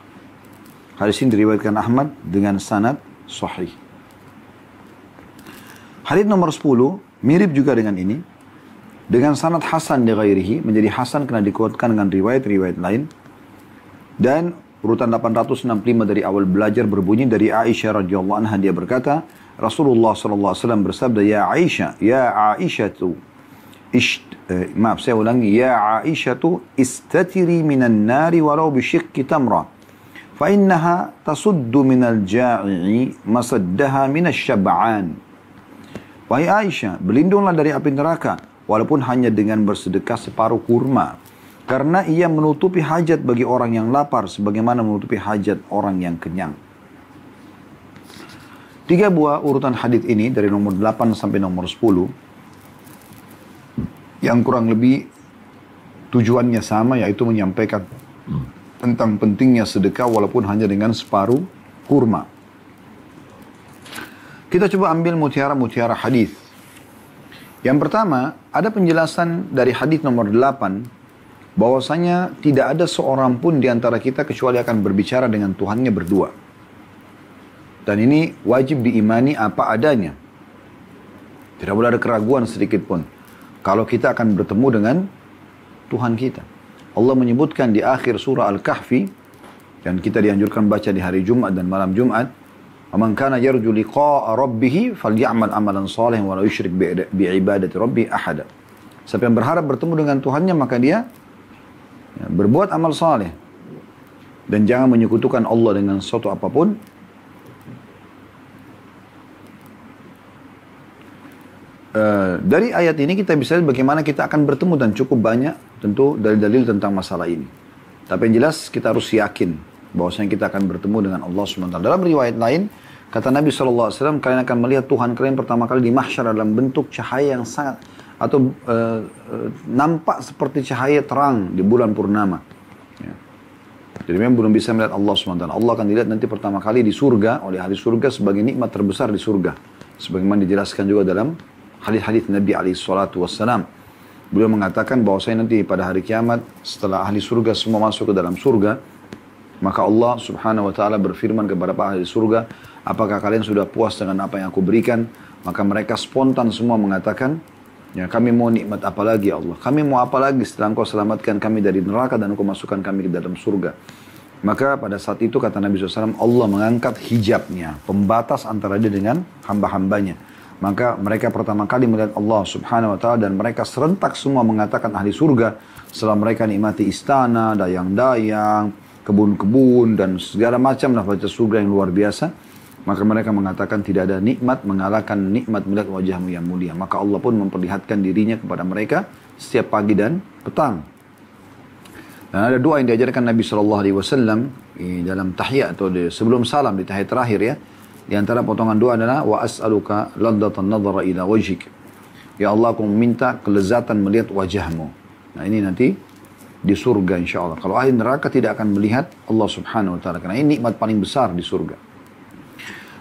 Hadis ini diriwayatkan Ahmad dengan sanad sahih. Hadis nomor 10 mirip juga dengan ini. Dengan sanad hasan di ghairihi, menjadi hasan karena dikuatkan dengan riwayat-riwayat lain. Dan urutan 865 dari awal belajar berbunyi dari Aisyah radhiyallahu anha, dia berkata, Rasulullah SAW bersabda, Ya Aisyatu, Ya Aisyatu, istatiri minan nari walau bisyikki tamra. فَإِنَّهَا تَصُدُّ مِنَ الْجَائِعِ مَصَدَّهَا مِنَ الشَّبْعَانِ. Wahai Aisyah, berlindunglah dari api neraka, walaupun hanya dengan bersedekah separuh kurma. Karena ia menutupi hajat bagi orang yang lapar, sebagaimana menutupi hajat orang yang kenyang. 3 buah urutan hadis ini, dari nomor 8 sampai nomor 10, yang kurang lebih tujuannya sama, yaitu menyampaikan tentang pentingnya sedekah walaupun hanya dengan separuh kurma. Kita coba ambil mutiara-mutiara hadis. Yang pertama, ada penjelasan dari hadis nomor 8 bahwasanya tidak ada seorang pun di antara kita kecuali akan berbicara dengan Tuhannya berdua. Dan ini wajib diimani apa adanya. Tidak boleh ada keraguan sedikit pun kalau kita akan bertemu dengan Tuhan kita. Allah menyebutkan di akhir surah Al-Kahfi, dan kita dianjurkan baca di hari Jumat dan malam Jumat, "Man kana yarju liqa'a rabbih falyamal amalan shalihan wa la yusyrik bi'ibadati rabbih ahada." Siapa yang berharap bertemu dengan Tuhannya, maka dia berbuat amal saleh dan jangan menyekutukan Allah dengan sesuatu apapun. Dari ayat ini kita bisa lihat bagaimana kita akan bertemu, dan cukup banyak tentu dalil-dalil tentang masalah ini. Tapi yang jelas kita harus yakin bahwasanya kita akan bertemu dengan Allah SWT. Dalam riwayat lain, kata Nabi SAW, kalian akan melihat Tuhan kalian pertama kali di mahsyar dalam bentuk cahaya yang sangat, atau nampak seperti cahaya terang di bulan purnama. Ya. Jadi memang belum bisa melihat Allah SWT. Allah akan dilihat nanti pertama kali di surga, oleh ahli surga sebagai nikmat terbesar di surga. Sebagaimana dijelaskan juga dalam hadis-hadis Nabi SAW. Beliau mengatakan bahwasanya nanti pada hari kiamat, setelah ahli surga semua masuk ke dalam surga, maka Allah Subhanahu wa Ta'ala berfirman kepada para ahli surga, apakah kalian sudah puas dengan apa yang aku berikan? Maka mereka spontan semua mengatakan, ya, kami mau nikmat apa lagi ya Allah? Kami mau apa lagi setelah engkau selamatkan kami dari neraka dan engkau masukkan kami ke dalam surga? Maka pada saat itu kata Nabi SAW, Allah mengangkat hijabnya, pembatas antara dia dengan hamba-hambanya. Maka mereka pertama kali melihat Allah Subhanahu wa Ta'ala, dan mereka serentak semua mengatakan ahli surga, setelah mereka nikmati istana, dayang-dayang, kebun-kebun, dan segala macam fasilitas surga yang luar biasa, maka mereka mengatakan tidak ada nikmat mengalahkan nikmat melihat wajahmu yang mulia. Maka Allah pun memperlihatkan dirinya kepada mereka setiap pagi dan petang. Dan ada doa yang diajarkan Nabi SAW dalam tahiyat atau sebelum salam di tahiyat terakhir ya. Di antara potongan doa adalah wa as'aluka laddatan nadhara ila wajhik. Ya Allah, aku meminta kelezatan melihat wajahmu. Nah ini nanti di surga insyaallah. Kalau ahli neraka tidak akan melihat Allah Subhanahu wa Ta'ala, karena ini nikmat paling besar di surga.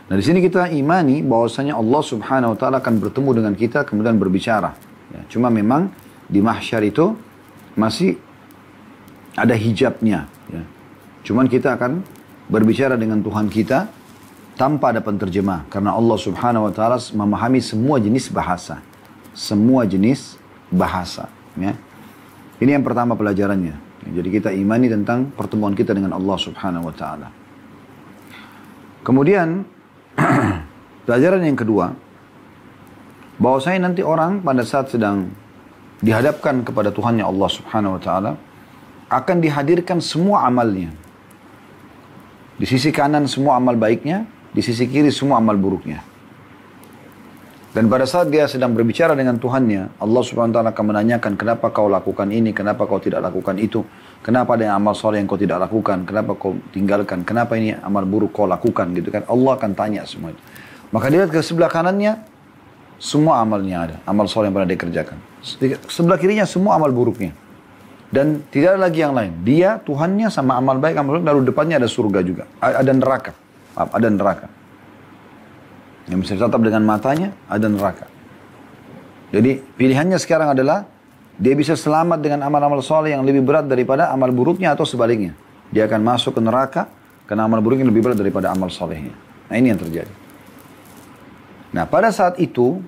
Nah di sini kita imani bahwasanya Allah Subhanahu wa Ta'ala akan bertemu dengan kita kemudian berbicara. Ya, cuma memang di mahsyar itu masih ada hijabnya. Ya. Cuman kita akan berbicara dengan Tuhan kita tanpa ada penterjemah, karena Allah Subhanahu wa Ta'ala memahami semua jenis bahasa. Semua jenis bahasa. Ya. Ini yang pertama pelajarannya. Jadi kita imani tentang pertemuan kita dengan Allah Subhanahu wa Ta'ala. Kemudian pelajaran yang kedua, bahwasanya nanti orang pada saat sedang dihadapkan kepada Tuhannya Allah Subhanahu wa Ta'ala, akan dihadirkan semua amalnya. Di sisi kanan semua amal baiknya, di sisi kiri semua amal buruknya. Dan pada saat dia sedang berbicara dengan Tuhannya, Allah Subhanahu wa Ta'ala akan menanyakan, kenapa kau lakukan ini, kenapa kau tidak lakukan itu, kenapa ada amal soleh yang kau tidak lakukan, kenapa kau tinggalkan, kenapa ini amal buruk kau lakukan, gitu kan. Allah akan tanya semua itu. Maka dia lihat ke sebelah kanannya, semua amalnya ada, amal soleh yang pernah dia kerjakan. Sebelah kirinya semua amal buruknya. Dan tidak ada lagi yang lain. Dia, Tuhannya sama amal baik, amal buruk, lalu depannya ada surga juga, ada neraka. Ada neraka. Yang bisa ditatap dengan matanya, ada neraka. Jadi pilihannya sekarang adalah dia bisa selamat dengan amal-amal soleh yang lebih berat daripada amal buruknya, atau sebaliknya. Dia akan masuk ke neraka karena amal buruknya lebih berat daripada amal solehnya. Nah ini yang terjadi. Nah pada saat itu,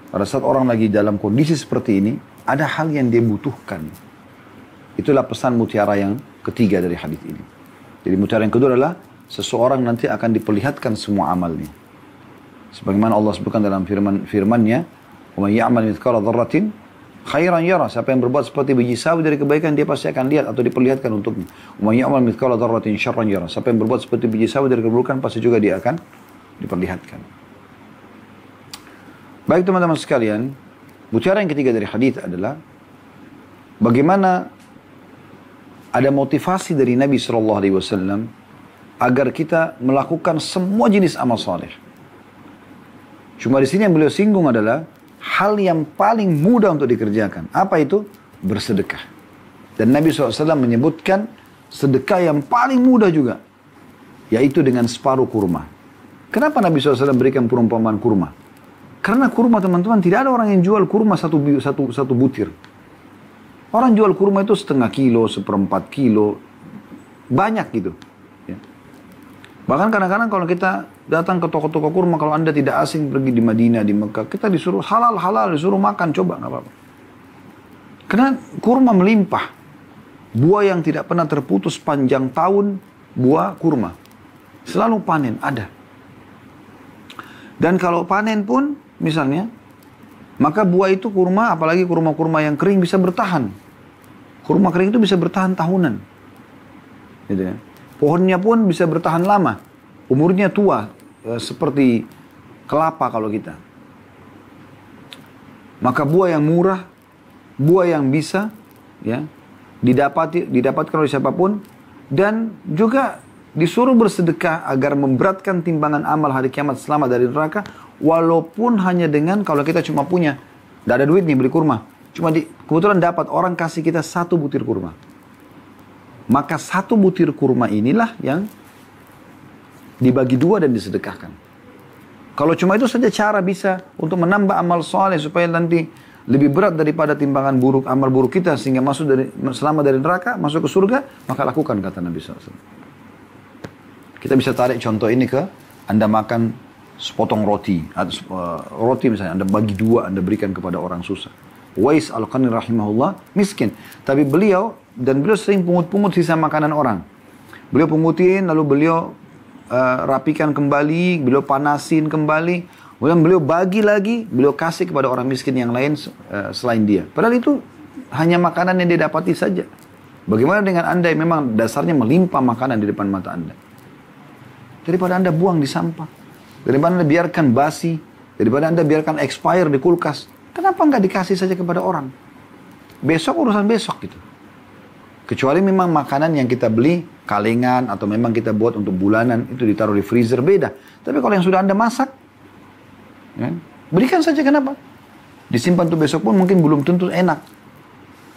pada saat orang lagi dalam kondisi seperti ini, ada hal yang dia butuhkan. Itulah pesan mutiara yang ketiga dari hadis ini. Jadi mutiara yang kedua adalah seseorang nanti akan diperlihatkan semua amalnya. Sebagaimana Allah sebutkan dalam firman-Nya, "Wa may ya'mal mithqala dzarratin khairan yara." Siapa yang berbuat seperti biji sawi dari kebaikan, dia pasti akan lihat atau diperlihatkan untuknya. "Wa may ya'mal mithqala dzarratin syarran yara." Siapa yang berbuat seperti biji sawi dari keburukan, pasti juga dia akan diperlihatkan. Baik teman-teman sekalian, mutiara yang ketiga dari hadis adalah bagaimana ada motivasi dari Nabi SAW agar kita melakukan semua jenis amal soleh. Cuma di sini yang beliau singgung adalah hal yang paling mudah untuk dikerjakan. Apa itu? Bersedekah. Dan Nabi SAW menyebutkan sedekah yang paling mudah juga, yaitu dengan separuh kurma. Kenapa Nabi SAW berikan perumpamaan kurma? Karena kurma teman-teman, tidak ada orang yang jual kurma satu butir. Orang jual kurma itu setengah kilo, seperempat kilo, banyak gitu. Bahkan kadang-kadang kalau kita datang ke toko-toko kurma, kalau Anda tidak asing pergi di Madinah, di Mekah, kita disuruh halal-halal, disuruh makan, coba, nggak apa-apa. Karena kurma melimpah. Buah yang tidak pernah terputus panjang tahun, buah kurma. Selalu panen, ada. Dan kalau panen pun, misalnya, maka buah itu kurma, apalagi kurma-kurma yang kering bisa bertahan. Kurma kering itu bisa bertahan tahunan. Gitu ya. Pohonnya pun bisa bertahan lama. Umurnya tua, seperti kelapa kalau kita. Maka buah yang murah, buah yang bisa ya didapatkan oleh siapapun, dan juga disuruh bersedekah agar memberatkan timbangan amal hari kiamat selamat dari neraka, walaupun hanya dengan, kalau kita cuma punya, tidak ada duit nih beli kurma, kebetulan dapat orang kasih kita 1 butir kurma. Maka 1 butir kurma inilah yang dibagi 2 dan disedekahkan. Kalau cuma itu saja cara bisa untuk menambah amal soleh supaya nanti lebih berat daripada timbangan buruk, amal buruk kita, sehingga selamat dari neraka, masuk ke surga, maka lakukan, kata Nabi SAW. Kita bisa tarik contoh ini ke, Anda makan sepotong roti, roti misalnya, Anda bagi 2, Anda berikan kepada orang susah. Wais Al-Qarni rahimahullah miskin, tapi beliau sering pungut-pungut sisa makanan orang. Beliau pungutin, lalu beliau rapikan kembali, beliau panasin kembali, kemudian beliau bagi lagi, beliau kasih kepada orang miskin yang lain selain dia. Padahal itu hanya makanan yang dia dapati saja. Bagaimana dengan Anda yang memang dasarnya melimpah makanan di depan mata Anda? Daripada Anda buang di sampah, daripada Anda biarkan basi, daripada Anda biarkan expire di kulkas, kenapa nggak dikasih saja kepada orang? Besok urusan besok gitu. Kecuali memang makanan yang kita beli kalengan atau memang kita buat untuk bulanan, itu ditaruh di freezer, beda. Tapi kalau yang sudah Anda masak, ya, berikan saja, kenapa? Disimpan untuk besok pun mungkin belum tentu enak.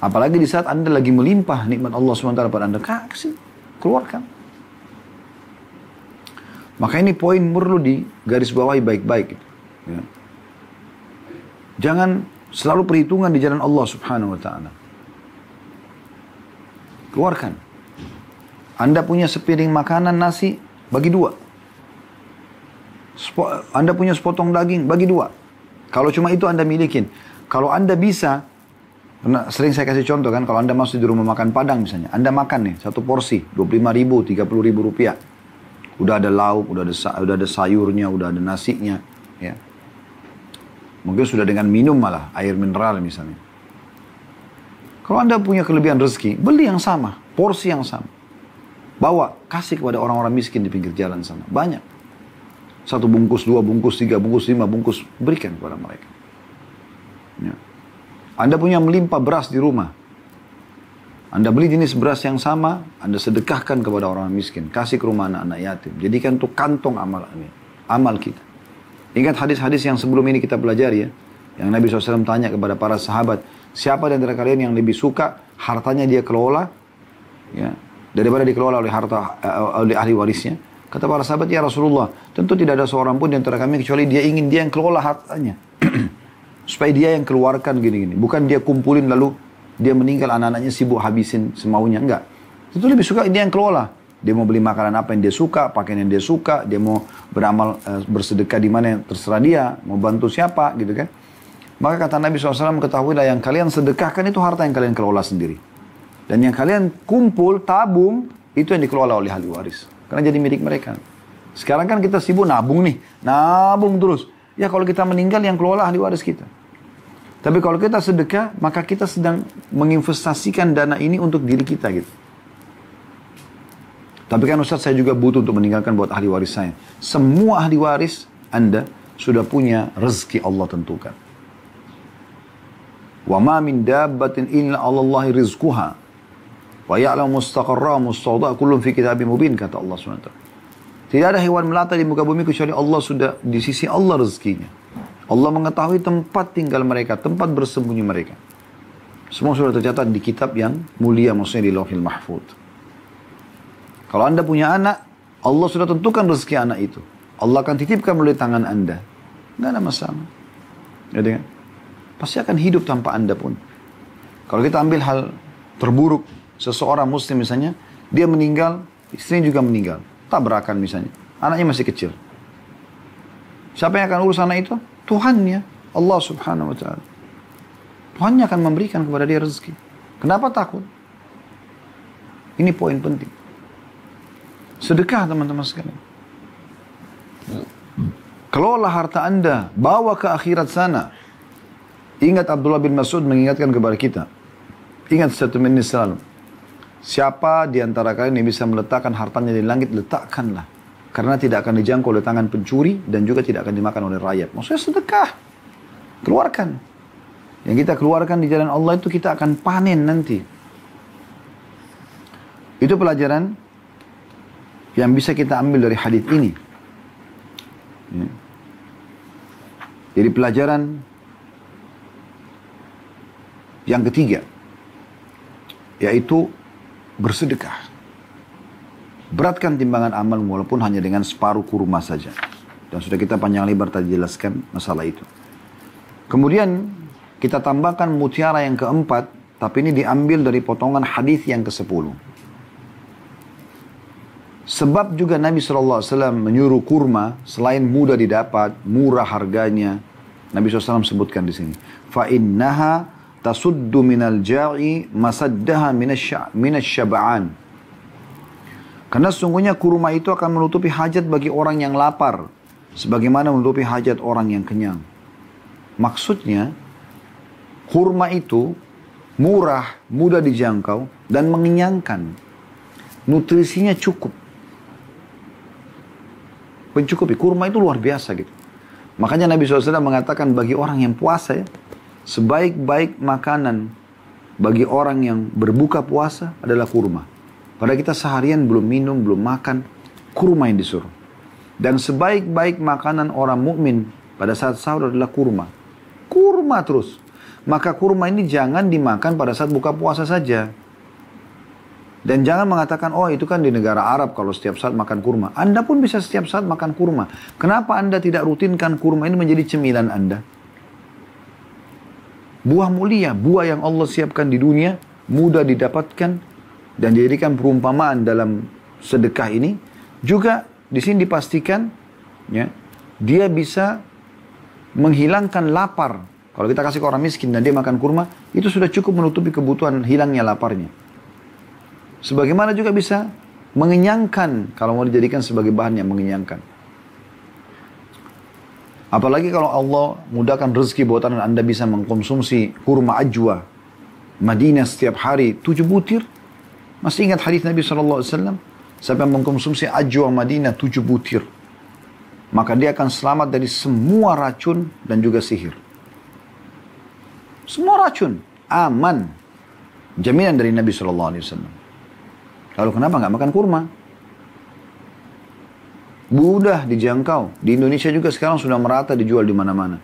Apalagi di saat Anda lagi melimpah nikmat Allah SWT pada Anda, kasih, keluarkan. Maka ini poin perlu digarisbawahi baik-baik gitu. Ya. Jangan selalu perhitungan di jalan Allah Subhanahu wa ta'ala. Keluarkan. Anda punya sepiring makanan nasi, bagi 2. Anda punya sepotong daging, bagi 2. Kalau cuma itu Anda milikin. Kalau Anda bisa, karena sering saya kasih contoh kan, kalau Anda masuk di rumah makan Padang misalnya, Anda makan nih, 1 porsi, 25.000, 30.000 rupiah. Udah ada lauk, udah ada sayurnya, udah ada nasinya, ya. Mungkin sudah dengan minum malah, air mineral misalnya. Kalau Anda punya kelebihan rezeki, beli yang sama, porsi yang sama. Bawa, kasih kepada orang-orang miskin di pinggir jalan sana. Banyak. 1 bungkus, 2 bungkus, 3 bungkus, 5 bungkus, berikan kepada mereka. Ya. Anda punya melimpah beras di rumah. Anda beli jenis beras yang sama, Anda sedekahkan kepada orang miskin. Kasih ke rumah anak-anak yatim. Jadikan itu kantong amal kita. Ingat hadis-hadis yang sebelum ini kita pelajari ya. Yang Nabi SAW tanya kepada para sahabat, siapa di antara kalian yang lebih suka hartanya dia kelola, ya, daripada dikelola oleh ahli warisnya? Kata para sahabat, ya Rasulullah, tentu tidak ada seorang pun di antara kami kecuali dia ingin dia yang kelola hartanya. Supaya dia yang keluarkan gini-gini. Bukan dia kumpulin lalu dia meninggal, anak-anaknya sibuk habisin semaunya. Enggak. Tentu lebih suka dia yang kelola. Dia mau beli makanan apa yang dia suka, pakaian yang dia suka, dia mau beramal, bersedekah di mana yang terserah dia, mau bantu siapa, gitu kan. Maka kata Nabi SAW, ketahuilah yang kalian sedekahkan itu harta yang kalian kelola sendiri. Dan yang kalian kumpul, tabung, itu yang dikelola oleh ahli waris. Karena jadi milik mereka. Sekarang kan kita sibuk nabung nih, nabung terus. Ya kalau kita meninggal yang kelola ahli waris kita. Tapi kalau kita sedekah, maka kita sedang menginvestasikan dana ini untuk diri kita gitu. Tapi kan Ustaz, saya juga butuh untuk meninggalkan buat ahli waris saya. Semua ahli waris Anda sudah punya rezeki Allah tentukan. Wa ma min dabbatin illa 'alallahi rizquha wa ya'lamu mustaqarraha mustawda'aha kullun fi kitabim mubin, kata Allah SWT. Tidak ada hewan melata di muka bumi kecuali Allah sudah di sisi Allah rezekinya. Allah mengetahui tempat tinggal mereka, tempat bersembunyi mereka. Semua sudah tercatat di kitab yang mulia, maksudnya di Lauhil Mahfuz. Kalau Anda punya anak, Allah sudah tentukan rezeki anak itu. Allah akan titipkan melalui tangan Anda. Nggak ada masalah. Jadi kan? Pasti akan hidup tanpa Anda pun. Kalau kita ambil hal terburuk, seseorang muslim misalnya, dia meninggal, istrinya juga meninggal. Tabrakan misalnya. Anaknya masih kecil. Siapa yang akan urus anak itu? Tuhannya. Allah Subhanahu wa ta'ala. Tuhannya akan memberikan kepada dia rezeki. Kenapa takut? Ini poin penting. Sedekah teman-teman sekalian. Kelola harta Anda, bawa ke akhirat sana. Ingat Abdullah bin Mas'ud mengingatkan kepada kita. Ingat statement ini selalu. Siapa di antara kalian yang bisa meletakkan hartanya di langit, letakkanlah. Karena tidak akan dijangkau oleh tangan pencuri dan juga tidak akan dimakan oleh rakyat. Maksudnya sedekah. Keluarkan. Yang kita keluarkan di jalan Allah itu kita akan panen nanti. Itu pelajaran yang bisa kita ambil dari hadis ini. Ya. Jadi pelajaran yang ketiga, yaitu bersedekah. Beratkan timbangan amal walaupun hanya dengan separuh kurma saja. Dan sudah kita panjang lebar tadi jelaskan masalah itu. Kemudian kita tambahkan mutiara yang keempat, tapi ini diambil dari potongan hadis yang ke-10. Sebab juga Nabi SAW menyuruh kurma selain mudah didapat, murah harganya. Nabi SAW sebutkan di sini. Fa'innaha tasuddu minal ja'i masaddaha minasyaba'an. Karena sesungguhnya kurma itu akan menutupi hajat bagi orang yang lapar. Sebagaimana menutupi hajat orang yang kenyang. Maksudnya, kurma itu murah, mudah dijangkau, dan mengenyangkan. Nutrisinya cukup. Mencukupi. Kurma itu luar biasa gitu. Makanya Nabi SAW mengatakan bagi orang yang puasa ya, sebaik-baik makanan bagi orang yang berbuka puasa adalah kurma. Padahal kita seharian belum minum, belum makan, kurma yang disuruh. Dan sebaik-baik makanan orang mukmin pada saat sahur adalah kurma. Kurma terus. Maka kurma ini jangan dimakan pada saat buka puasa saja. Dan jangan mengatakan, oh itu kan di negara Arab kalau setiap saat makan kurma. Anda pun bisa setiap saat makan kurma. Kenapa Anda tidak rutinkan kurma ini menjadi cemilan Anda? Buah mulia, buah yang Allah siapkan di dunia, mudah didapatkan, dan dijadikan perumpamaan dalam sedekah ini. Juga di sini dipastikan, ya, dia bisa menghilangkan lapar. Kalau kita kasih ke orang miskin dan dia makan kurma, itu sudah cukup menutupi kebutuhan hilangnya laparnya. Sebagaimana juga bisa mengenyangkan kalau mau dijadikan sebagai bahan yang mengenyangkan. Apalagi kalau Allah mudahkan rezeki buatan Anda bisa mengkonsumsi kurma ajwa Madinah setiap hari 7 butir. Masih ingat hadis Nabi SAW? Siapa yang mengkonsumsi ajwa Madinah 7 butir, maka dia akan selamat dari semua racun dan juga sihir. Semua racun, aman. Jaminan dari Nabi SAW. Lalu kenapa nggak makan kurma? Mudah dijangkau. Di Indonesia juga sekarang sudah merata dijual di mana-mana.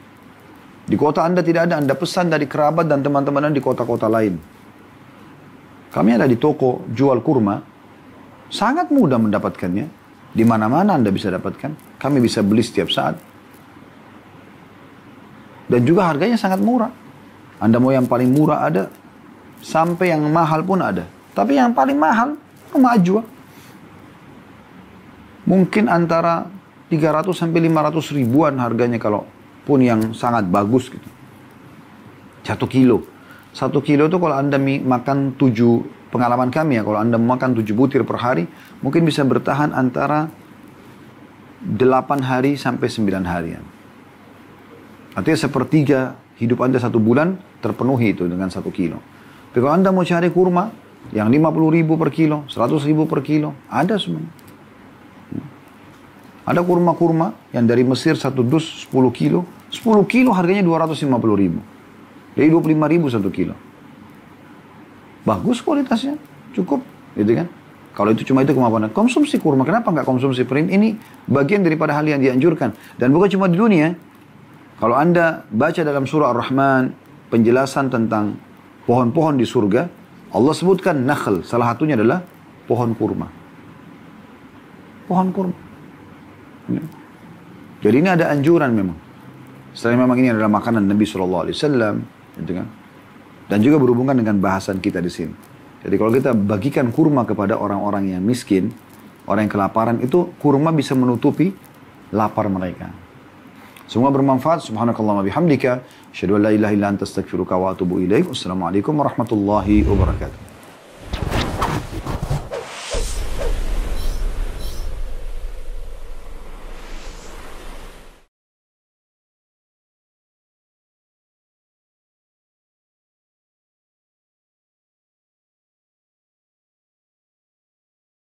Di kota Anda tidak ada, Anda pesan dari kerabat dan teman-teman Anda di kota-kota lain. Kami ada di toko jual kurma, sangat mudah mendapatkannya. Di mana-mana Anda bisa dapatkan. Kami bisa beli setiap saat. Dan juga harganya sangat murah. Anda mau yang paling murah ada, sampai yang mahal pun ada. Tapi yang paling mahal, kurma ajwa. Mungkin antara 300 sampai 500 ribuan harganya kalau pun yang sangat bagus gitu. 1 kilo. 1 kilo itu kalau Anda makan 7, pengalaman kami ya, kalau Anda makan 7 butir per hari, mungkin bisa bertahan antara 8 hari sampai 9 harian. Artinya sepertiga hidup Anda 1 bulan terpenuhi itu dengan 1 kilo. Tapi kalau Anda mau cari kurma yang 50 ribu per kilo, 100 ribu per kilo, ada semua. Ada kurma-kurma yang dari Mesir 1 dus 10 kilo. 10 kilo harganya 250 ribu. Jadi 25 ribu 1 kilo. Bagus kualitasnya, cukup. Gitu kan? Kalau itu cuma itu kemampuan. Konsumsi kurma, kenapa nggak konsumsi prim? Ini bagian daripada hal yang dianjurkan. Dan bukan cuma di dunia. Kalau Anda baca dalam surah Ar-Rahman, penjelasan tentang pohon-pohon di surga, Allah sebutkan nakhl, salah satunya adalah pohon kurma. Pohon kurma. Jadi ini ada anjuran memang. Selain memang ini adalah makanan Nabi SAW, gitu kan? Dan juga berhubungan dengan bahasan kita di sini. Jadi kalau kita bagikan kurma kepada orang-orang yang miskin, orang yang kelaparan, itu kurma bisa menutupi lapar mereka. Semua bermanfaat. Subhanakallah wa bihamdika. Asyhadu an la ilaha illa anta astaghfiruka wa atubu ilaik. Wassalamualaikum warahmatullahi wabarakatuh.